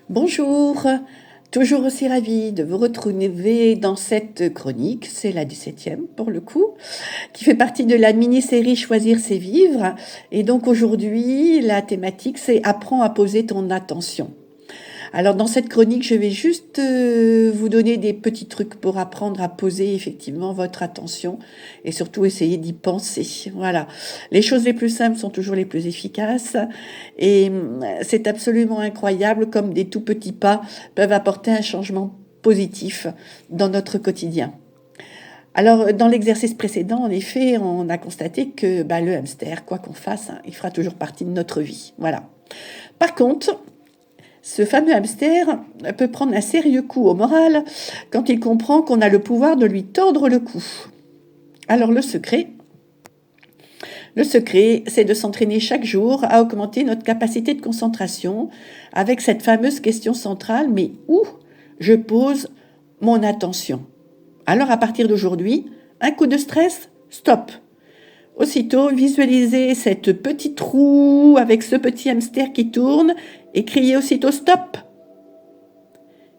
Bonjour, toujours aussi ravie de vous retrouver dans cette chronique, c'est la 17e pour le coup, qui fait partie de la mini-série Choisir c'est vivre. Et donc aujourd'hui, la thématique c'est Apprends à poser ton attention. Alors dans cette chronique, je vais juste vous donner des petits trucs pour apprendre à poser effectivement votre attention et surtout essayer d'y penser. Voilà. Les choses les plus simples sont toujours les plus efficaces et c'est absolument incroyable comme des tout petits pas peuvent apporter un changement positif dans notre quotidien. Alors, dans l'exercice précédent, en effet, on a constaté que le hamster, quoi qu'on fasse, il fera toujours partie de notre vie. Voilà. Par contre, ce fameux hamster peut prendre un sérieux coup au moral quand il comprend qu'on a le pouvoir de lui tordre le cou. Alors le secret, c'est de s'entraîner chaque jour à augmenter notre capacité de concentration avec cette fameuse question centrale, mais où je pose mon attention? Alors à partir d'aujourd'hui, un coup de stress, stop. Aussitôt, visualisez cette petite roue avec ce petit hamster qui tourne et criez aussitôt stop.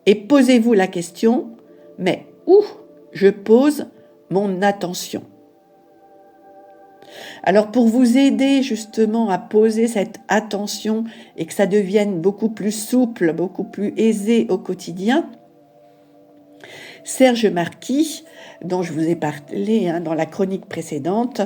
Et posez-vous la question, mais où je pose mon attention? Alors pour vous aider justement à poser cette attention et que ça devienne beaucoup plus souple, beaucoup plus aisé au quotidien, Serge Marquis, dont je vous ai parlé dans la chronique précédente,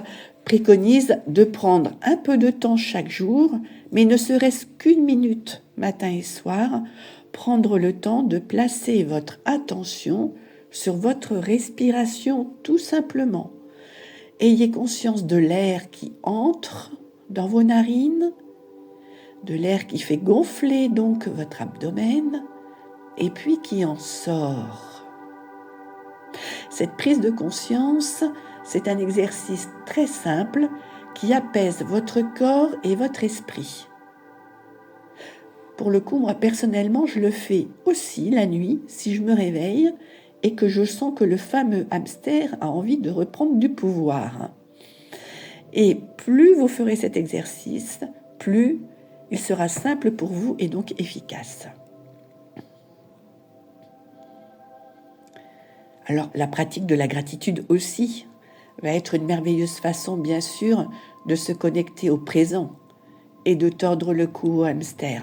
préconise de prendre un peu de temps chaque jour, mais ne serait-ce qu'une minute matin et soir, prendre le temps de placer votre attention sur votre respiration tout simplement. Ayez conscience de l'air qui entre dans vos narines, de l'air qui fait gonfler donc votre abdomen, et puis qui en sort. Cette prise de conscience, c'est un exercice très simple qui apaise votre corps et votre esprit. Pour le coup, moi personnellement, je le fais aussi la nuit si je me réveille et que je sens que le fameux hamster a envie de reprendre du pouvoir. Et plus vous ferez cet exercice, plus il sera simple pour vous et donc efficace. Alors, la pratique de la gratitude aussi va être une merveilleuse façon, bien sûr, de se connecter au présent et de tordre le cou au hamster.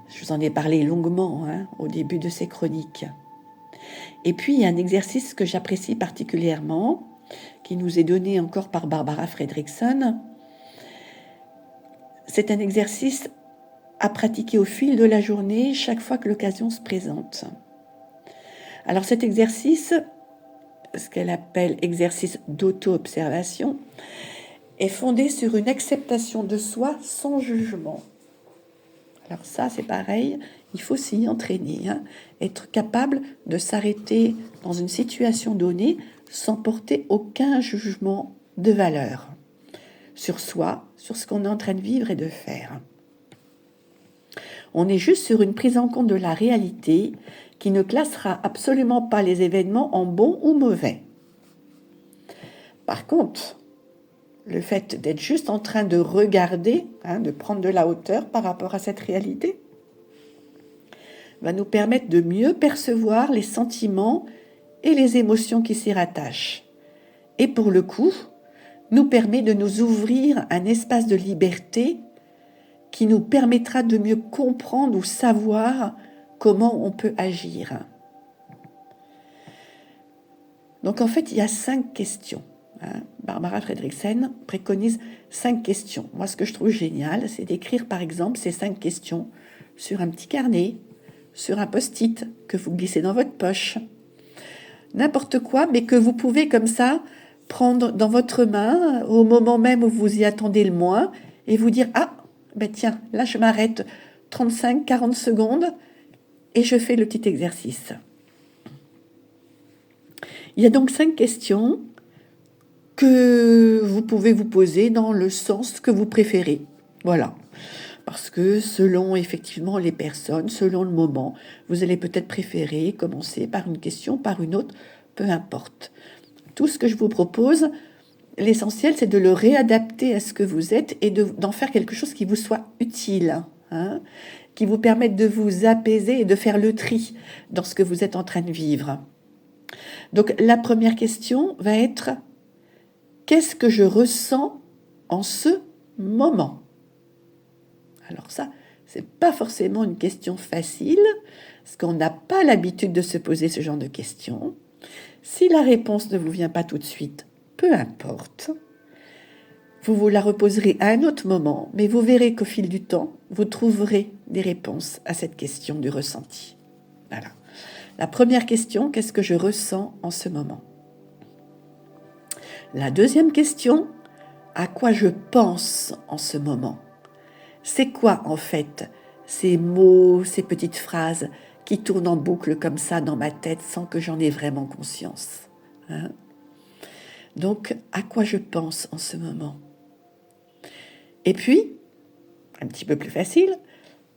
Je vous en ai parlé longuement au début de ces chroniques. Et puis, il y a un exercice que j'apprécie particulièrement, qui nous est donné encore par Barbara Fredrickson. C'est un exercice à pratiquer au fil de la journée, chaque fois que l'occasion se présente. Alors cet exercice, ce qu'elle appelle exercice d'auto-observation, est fondé sur une acceptation de soi sans jugement. Alors ça, c'est pareil, il faut s'y entraîner, être capable de s'arrêter dans une situation donnée sans porter aucun jugement de valeur sur soi, sur ce qu'on est en train de vivre et de faire. On est juste sur une prise en compte de la réalité qui ne classera absolument pas les événements en bons ou mauvais. Par contre, le fait d'être juste en train de regarder, de prendre de la hauteur par rapport à cette réalité, va nous permettre de mieux percevoir les sentiments et les émotions qui s'y rattachent. Et pour le coup, nous permet de nous ouvrir un espace de liberté qui nous permettra de mieux comprendre ou savoir comment on peut agir. Donc en fait, il y a 5 questions. Barbara Fredrickson préconise 5 questions. Moi, ce que je trouve génial, c'est d'écrire par exemple ces 5 questions sur un petit carnet, sur un post-it que vous glissez dans votre poche. N'importe quoi, mais que vous pouvez comme ça prendre dans votre main au moment même où vous y attendez le moins et vous dire « Ah, tiens, là je m'arrête 35-40 secondes et je fais le petit exercice. » Il y a donc 5 questions que vous pouvez vous poser dans le sens que vous préférez. Voilà. Parce que selon effectivement les personnes, selon le moment, vous allez peut-être préférer commencer par une question, par une autre, peu importe. Tout ce que je vous propose, l'essentiel, c'est de le réadapter à ce que vous êtes et d'en faire quelque chose qui vous soit utile. qui vous permettent de vous apaiser et de faire le tri dans ce que vous êtes en train de vivre. Donc la première question va être: qu'est-ce que je ressens en ce moment? Alors ça, c'est pas forcément une question facile, parce qu'on n'a pas l'habitude de se poser ce genre de questions. Si la réponse ne vous vient pas tout de suite, peu importe. Vous la reposerez à un autre moment, mais vous verrez qu'au fil du temps, vous trouverez des réponses à cette question du ressenti. Voilà. La première question, qu'est-ce que je ressens en ce moment? La deuxième question, à quoi je pense en ce moment? C'est quoi en fait ces mots, ces petites phrases qui tournent en boucle comme ça dans ma tête sans que j'en ai vraiment conscience, hein? Donc, à quoi je pense en ce moment? Et puis, un petit peu plus facile,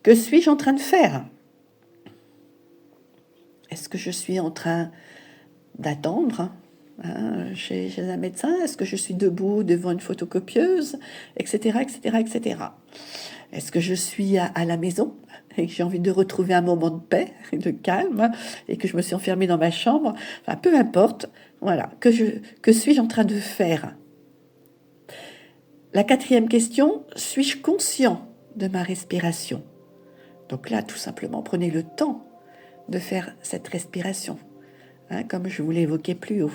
que suis-je en train de faire? Est-ce que je suis en train d'attendre chez un médecin? Est-ce que je suis debout devant une photocopieuse, etc., etc., etc. Est-ce que je suis à la maison et que j'ai envie de retrouver un moment de paix et de calme et que je me suis enfermée dans ma chambre? Enfin, peu importe, voilà, que suis-je en train de faire? La quatrième question, suis-je conscient de ma respiration? Donc là, tout simplement, prenez le temps de faire cette respiration, comme je vous l'ai évoqué plus haut.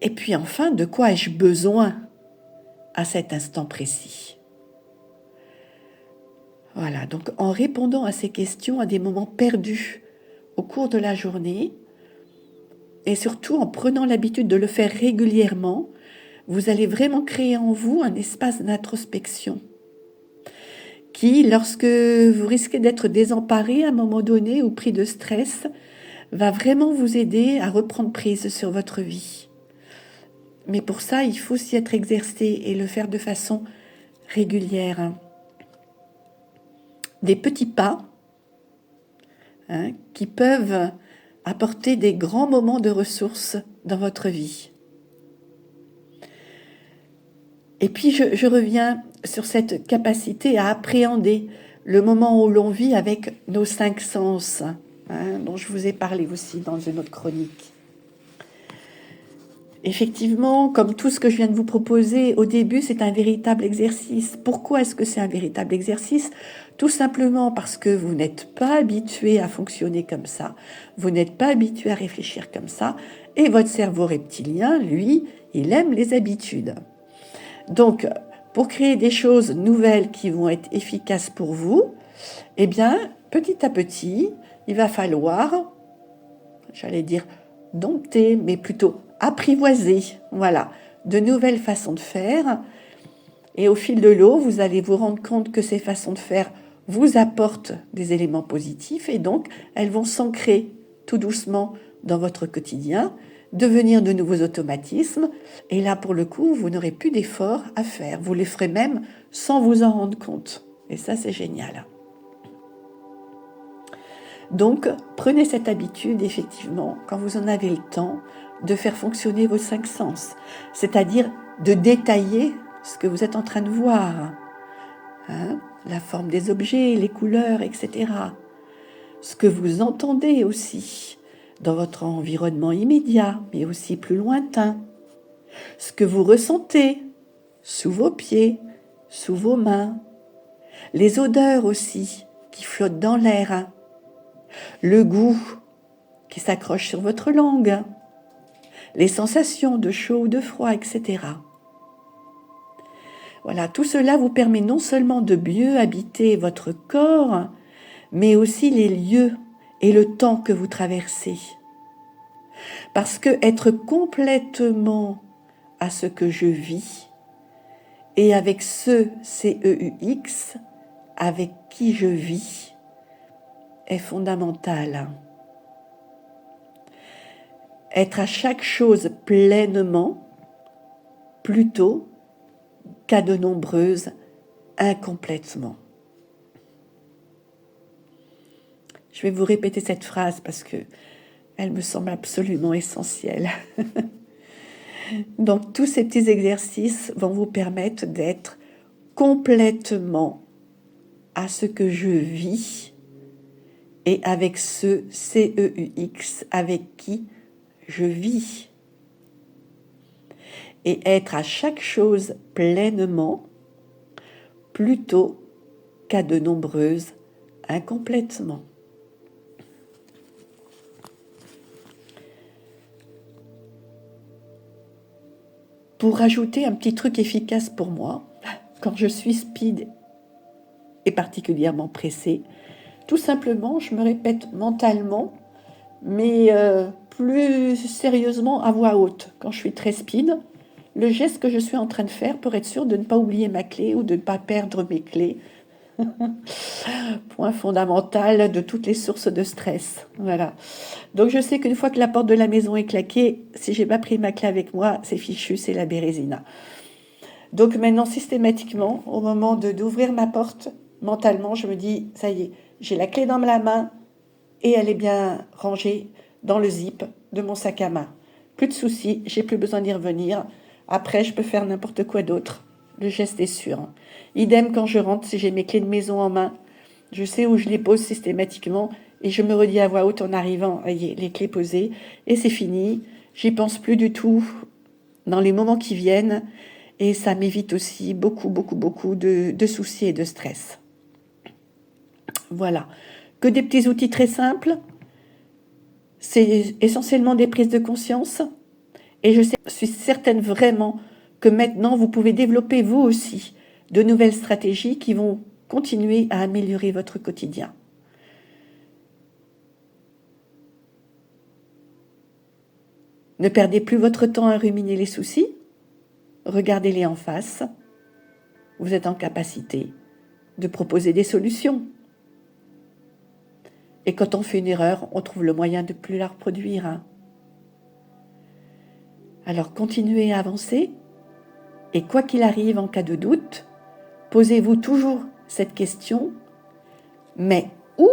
Et puis enfin, de quoi ai-je besoin à cet instant précis? Voilà, donc en répondant à ces questions à des moments perdus au cours de la journée, et surtout en prenant l'habitude de le faire régulièrement, vous allez vraiment créer en vous un espace d'introspection qui, lorsque vous risquez d'être désemparé à un moment donné ou pris de stress, va vraiment vous aider à reprendre prise sur votre vie. Mais pour ça, il faut s'y être exercé et le faire de façon régulière. Des petits pas qui peuvent apporter des grands moments de ressources dans votre vie. Et puis, je reviens sur cette capacité à appréhender le moment où l'on vit avec nos 5 sens, dont je vous ai parlé aussi dans une autre chronique. Effectivement, comme tout ce que je viens de vous proposer au début, c'est un véritable exercice. Pourquoi est-ce que c'est un véritable exercice? Tout simplement parce que vous n'êtes pas habitué à fonctionner comme ça, vous n'êtes pas habitué à réfléchir comme ça, et votre cerveau reptilien, lui, il aime les habitudes. Donc, pour créer des choses nouvelles qui vont être efficaces pour vous, eh bien, petit à petit, il va falloir, j'allais dire dompter, mais plutôt apprivoiser, voilà, de nouvelles façons de faire. Et au fil de l'eau, vous allez vous rendre compte que ces façons de faire vous apportent des éléments positifs et donc elles vont s'ancrer tout doucement dans votre quotidien, devenir de nouveaux automatismes. Et là, pour le coup, vous n'aurez plus d'efforts à faire. Vous les ferez même sans vous en rendre compte. Et ça, c'est génial. Donc, prenez cette habitude, effectivement, quand vous en avez le temps, de faire fonctionner vos 5 sens, c'est-à-dire de détailler ce que vous êtes en train de voir, la forme des objets, les couleurs, etc. Ce que vous entendez aussi dans votre environnement immédiat, mais aussi plus lointain. Ce que vous ressentez sous vos pieds, sous vos mains. Les odeurs aussi qui flottent dans l'air. Le goût qui s'accroche sur votre langue. Les sensations de chaud ou de froid, etc. Voilà, tout cela vous permet non seulement de mieux habiter votre corps, mais aussi les lieux et le temps que vous traversez. Parce que être complètement à ce que je vis, et avec ce CEUX, avec qui je vis, est fondamental. Être à chaque chose pleinement, plutôt qu'à de nombreuses incomplètement. Je vais vous répéter cette phrase parce que elle me semble absolument essentielle. Donc, tous ces petits exercices vont vous permettre d'être complètement à ce que je vis et avec ce CEUX avec qui je vis. Et être à chaque chose pleinement plutôt qu'à de nombreuses incomplètement. Pour ajouter un petit truc efficace pour moi, quand je suis speed et particulièrement pressée, tout simplement, je me répète mentalement, mais plus sérieusement à voix haute. Quand je suis très speed, le geste que je suis en train de faire pour être sûr de ne pas oublier ma clé ou de ne pas perdre mes clés. Point fondamental de toutes les sources de stress. Voilà. Donc je sais qu'une fois que la porte de la maison est claquée, si j'ai pas pris ma clé avec moi, c'est fichu, c'est la bérésina. Donc maintenant, systématiquement, au moment d'ouvrir ma porte, mentalement, je me dis, ça y est, j'ai la clé dans la main et elle est bien rangée dans le zip de mon sac à main. Plus de soucis, j'ai plus besoin d'y revenir. Après, je peux faire n'importe quoi d'autre. Le geste est sûr. Idem quand je rentre, si j'ai mes clés de maison en main, je sais où je les pose systématiquement et je me redis à voix haute en arrivant, les clés posées, et c'est fini. J'y pense plus du tout dans les moments qui viennent et ça m'évite aussi beaucoup de soucis et de stress. Voilà. Que des petits outils très simples. C'est essentiellement des prises de conscience et je suis certaine vraiment que maintenant vous pouvez développer vous aussi de nouvelles stratégies qui vont continuer à améliorer votre quotidien. Ne perdez plus votre temps à ruminer les soucis, regardez-les en face. Vous êtes en capacité de proposer des solutions. Et quand on fait une erreur, on trouve le moyen de ne plus la reproduire. Alors continuez à avancer et quoi qu'il arrive en cas de doute, posez-vous toujours cette question, mais où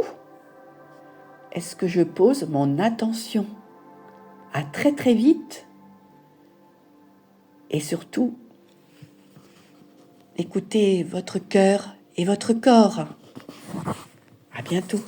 est-ce que je pose mon attention? À très très vite et surtout, écoutez votre cœur et votre corps. À bientôt.